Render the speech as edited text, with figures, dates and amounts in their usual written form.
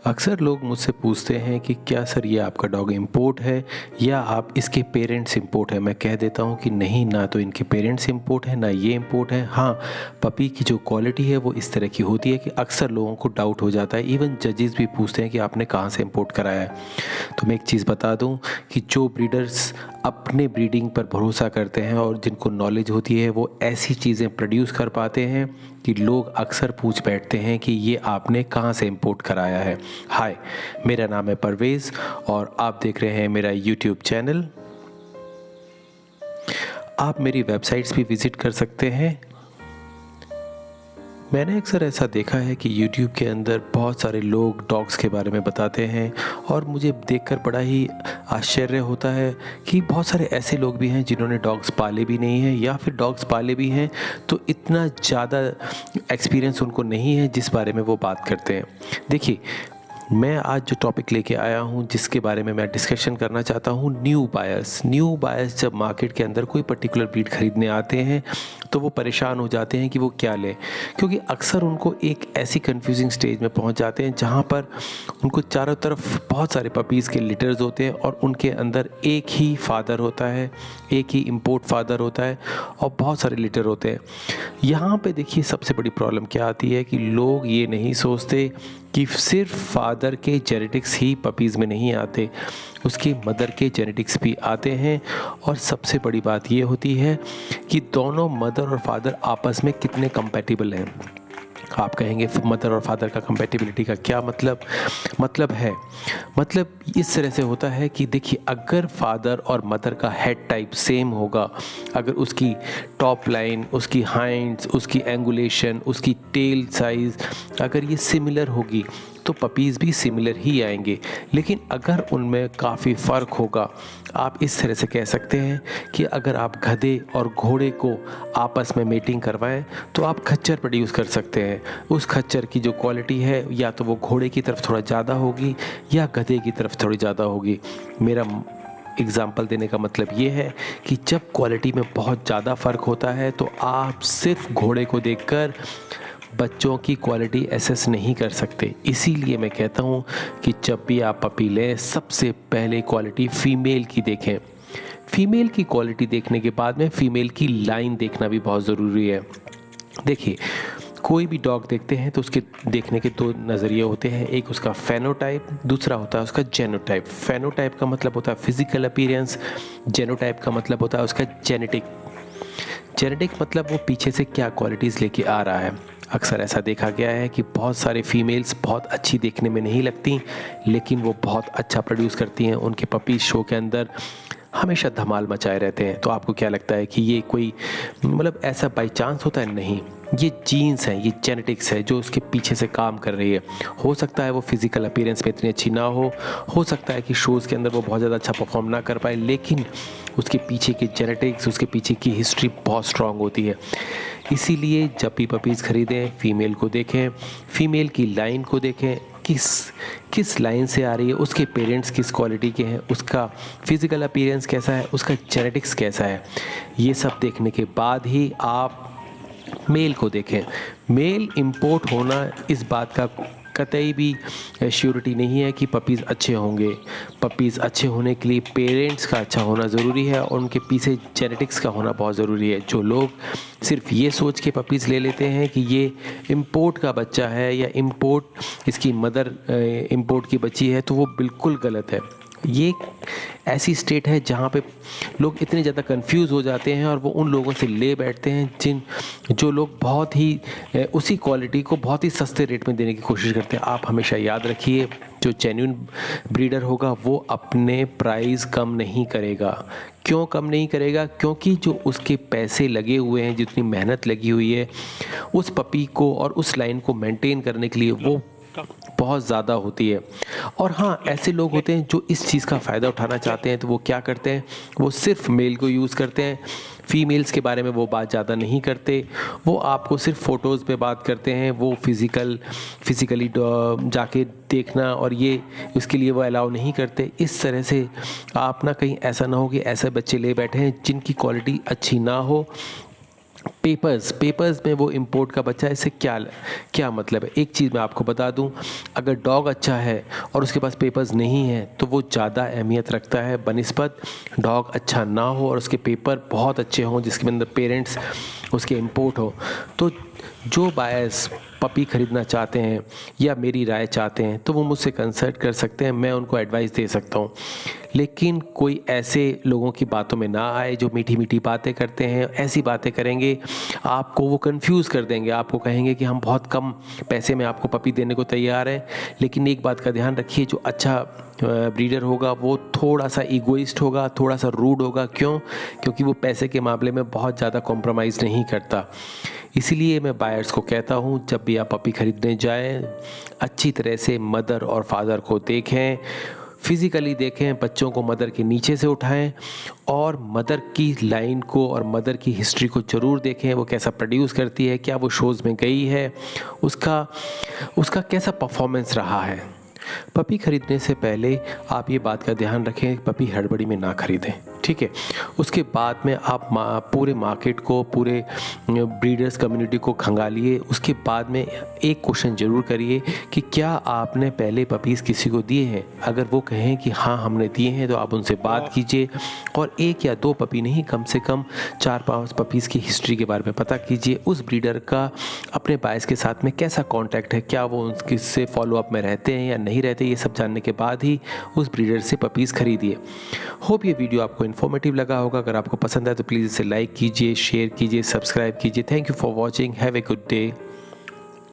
अक्सर लोग मुझसे पूछते हैं कि क्या सर ये आपका डॉग इम्पोर्ट है या आप इसके पेरेंट्स इम्पोर्ट है। मैं कह देता हूँ कि नहीं, ना तो इनके पेरेंट्स इम्पोर्ट है ना ये इम्पोर्ट है। हाँ, पपी की जो क्वालिटी है वो इस तरह की होती है कि अक्सर लोगों को डाउट हो जाता है। इवन जजेस भी पूछते हैं कि आपने कहाँ से इम्पोर्ट कराया है। तो मैं एक चीज़ बता दूँ कि जो ब्रीडर्स अपने ब्रीडिंग पर भरोसा करते हैं और जिनको नॉलेज होती है वो ऐसी चीज़ें प्रोड्यूस कर पाते हैं कि लोग अक्सर पूछ बैठते हैं कि ये आपने कहाँ से इंपोर्ट कराया है। हाय, मेरा नाम है परवेज़ और आप देख रहे हैं मेरा यूट्यूब चैनल। आप मेरी वेबसाइट्स भी विज़िट कर सकते हैं। मैंने अक्सर ऐसा देखा है कि YouTube के अंदर बहुत सारे लोग डॉग्स के बारे में बताते हैं और मुझे देखकर बड़ा ही आश्चर्य होता है कि बहुत सारे ऐसे लोग भी हैं जिन्होंने डॉग्स पाले भी नहीं हैं या फिर डॉग्स पाले भी हैं तो इतना ज़्यादा एक्सपीरियंस उनको नहीं है जिस बारे में वो बात करते हैं। देखिए, मैं आज जो टॉपिक लेके आया हूँ जिसके बारे में मैं डिस्कशन करना चाहता हूँ, न्यू बायर्स जब मार्केट के अंदर कोई पर्टिकुलर ब्रीड खरीदने आते हैं तो वो परेशान हो जाते हैं कि वो क्या लें, क्योंकि अक्सर उनको एक ऐसी कंफ्यूजिंग स्टेज में पहुंच जाते हैं जहां पर उनको चारों तरफ बहुत सारे पपीज़ के लिटर्स होते हैं और उनके अंदर एक ही फादर होता है, एक ही इम्पोर्ट फादर होता है और बहुत सारे लिटर होते हैं। यहाँ पे देखिए सबसे बड़ी प्रॉब्लम क्या आती है कि लोग ये नहीं सोचते कि सिर्फ फादर के जेनेटिक्स ही पपीज़ में नहीं आते, उसकी मदर के जेनेटिक्स भी आते हैं। और सबसे बड़ी बात ये होती है कि दोनों मदर और फादर आपस में कितने कंपैटिबल हैं। आप कहेंगे मदर और फादर का कंपैटिबिलिटी का क्या मतलब इस तरह से होता है कि देखिए, अगर फादर और मदर का हेड टाइप सेम होगा, अगर उसकी टॉप लाइन, उसकी हाइंड्स, उसकी एंगुलेशन, उसकी टेल साइज़ अगर ये सिमिलर होगी तो पपीज़ भी सिमिलर ही आएंगे। लेकिन अगर उनमें काफ़ी फ़र्क होगा, आप इस तरह से कह सकते हैं कि अगर आप गधे और घोड़े को आपस में मेटिंग करवाएं तो आप खच्चर प्रोड्यूस कर सकते हैं। उस खच्चर की जो क्वालिटी है या तो वो घोड़े की तरफ थोड़ा ज़्यादा होगी या गधे की तरफ थोड़ी ज़्यादा होगी। मेरा एग्ज़ाम्पल देने का मतलब ये है कि जब क्वालिटी में बहुत ज़्यादा फ़र्क होता है तो आप सिर्फ घोड़े को देखकर बच्चों की क्वालिटी एसेस नहीं कर सकते। इसीलिए मैं कहता हूँ कि जब भी आप पपी लें, सबसे पहले क्वालिटी फ़ीमेल की देखें। फ़ीमेल की क्वालिटी देखने के बाद में फ़ीमेल की लाइन देखना भी बहुत ज़रूरी है। देखिए, कोई भी डॉग देखते हैं तो उसके देखने के दो नज़रिए होते हैं, एक उसका फेनोटाइप, दूसरा होता है उसका जेनोटाइप। फेनोटाइप का मतलब होता है फिज़िकल अपीयरेंस, जेनोटाइप का मतलब होता है उसका जेनेटिक मतलब वो पीछे से क्या क्वालिटीज़ लेके आ रहा है। अक्सर ऐसा देखा गया है कि बहुत सारे फीमेल्स बहुत अच्छी देखने में नहीं लगती लेकिन वो बहुत अच्छा प्रोड्यूस करती हैं। उनके पपीज़ शो के अंदर हमेशा धमाल मचाए रहते हैं। तो आपको क्या लगता है कि ये कोई मतलब ऐसा बाई चांस होता है? नहीं, ये जीन्स है, ये जेनेटिक्स है जो उसके पीछे से काम कर रही है। हो सकता है वो फिज़िकल अपीयरेंस में इतनी अच्छी ना हो सकता है कि शोज़ के अंदर वो बहुत ज़्यादा अच्छा परफॉर्म ना कर पाए, लेकिन उसके पीछे की जेनेटिक्स, उसके पीछे की हिस्ट्री बहुत स्ट्रांग होती है। इसीलिए जब भी पपीज़ खरीदें, फ़ीमेल को देखें, फ़ीमेल की लाइन को देखें, किस लाइन से आ रही है, उसके पेरेंट्स किस क्वालिटी के हैं, उसका फिज़िकल अपीयरेंस कैसा है, उसका जेनेटिक्स कैसा है। ये सब देखने के बाद ही आप मेल को देखें। मेल इंपोर्ट होना इस बात का कतई भी श्योरिटी नहीं है कि पपीज़ अच्छे होंगे। पपीज़ अच्छे होने के लिए पेरेंट्स का अच्छा होना ज़रूरी है और उनके पीछे जेनेटिक्स का होना बहुत ज़रूरी है। जो लोग सिर्फ ये सोच के पपीज़ ले लेते हैं कि ये इम्पोर्ट का बच्चा है या इम्पोर्ट इसकी मदर इम्पोर्ट की बच्ची है, तो वो बिल्कुल गलत है। ये ऐसी स्टेट है जहाँ पे लोग इतने ज़्यादा कंफ्यूज हो जाते हैं और वो उन लोगों से ले बैठते हैं जो लोग बहुत ही उसी क्वालिटी को बहुत ही सस्ते रेट में देने की कोशिश करते हैं। आप हमेशा याद रखिए, जो जेन्युइन ब्रीडर होगा वो अपने प्राइस कम नहीं करेगा। क्यों कम नहीं करेगा? क्योंकि जो उसके पैसे लगे हुए हैं, जितनी मेहनत लगी हुई है उस पपी को और उस लाइन को मेंटेन करने के लिए, वो बहुत ज़्यादा होती है। और हाँ, ऐसे लोग होते हैं जो इस चीज़ का फ़ायदा उठाना चाहते हैं, तो वो क्या करते हैं, वो सिर्फ मेल को यूज़ करते हैं, फीमेल्स के बारे में वो बात ज़्यादा नहीं करते। वो आपको सिर्फ फ़ोटोज़ पे बात करते हैं, वो फिज़िकली जाके देखना और ये उसके लिए वो अलाउ नहीं करते। इस तरह से आप ना कहीं ऐसा ना हो कि ऐसे बच्चे ले बैठे हैं जिनकी क्वालिटी अच्छी ना हो पेपर्स में वो इंपोर्ट का बच्चा है, इससे क्या क्या मतलब है। एक चीज़ मैं आपको बता दूं, अगर डॉग अच्छा है और उसके पास पेपर्स नहीं है तो वो ज़्यादा अहमियत रखता है बनिस्बत डॉग अच्छा ना हो और उसके पेपर बहुत अच्छे हों, जिसके अंदर पेरेंट्स उसके इंपोर्ट हो। तो जो बायर्स पपी ख़रीदना चाहते हैं या मेरी राय चाहते हैं तो वो मुझसे कंसल्ट कर सकते हैं, मैं उनको एडवाइस दे सकता हूँ। लेकिन कोई ऐसे लोगों की बातों में ना आए जो मीठी मीठी बातें करते हैं। ऐसी बातें करेंगे आपको वो कंफ्यूज कर देंगे, आपको कहेंगे कि हम बहुत कम पैसे में आपको पपी देने को तैयार हैं। लेकिन एक बात का ध्यान रखिए, जो अच्छा ब्रीडर होगा वो थोड़ा सा ईगोइस्ट होगा, थोड़ा सा रूड होगा। क्यों? क्योंकि वो पैसे के मामले में बहुत ज़्यादा कॉम्प्रोमाइज़ नहीं करता। इसीलिए मैं बायर्स को कहता हूँ, जब भी आप पपी ख़रीदने जाएं अच्छी तरह से मदर और फादर को देखें, फिज़िकली देखें, बच्चों को मदर के नीचे से उठाएं और मदर की लाइन को और मदर की हिस्ट्री को ज़रूर देखें। वो कैसा प्रोड्यूस करती है, क्या वो शोज़ में गई है, उसका उसका कैसा परफॉर्मेंस रहा है। पपी ख़रीदने से पहले आप ये बात का ध्यान रखें, पपी हड़बड़ी में ना ख़रीदें, ठीक है। उसके बाद में आप पूरे मार्केट को, पूरे ब्रीडर्स कम्युनिटी को खंगालिए। उसके बाद में एक क्वेश्चन ज़रूर करिए कि क्या आपने पहले पपीज़ किसी को दिए हैं। अगर वो कहें कि हाँ हमने दिए हैं तो आप उनसे बात कीजिए और 1 या 2 पपी नहीं, कम से कम 4-5 पपीज़ की हिस्ट्री के बारे में पता कीजिए। उस ब्रीडर का अपने बायस के साथ में कैसा कॉन्टैक्ट है, क्या वो उससे फॉलोअप में रहते हैं या नहीं रहते, ये सब जानने के बाद ही उस ब्रीडर से पपीज़ खरीदिए। होप ये वीडियो आपको इन्फॉर्मेटिव लगा होगा। अगर आपको पसंद आए तो प्लीज़ इसे लाइक कीजिए, शेयर कीजिए, सब्सक्राइब कीजिए। Thank you for watching. Have a good day.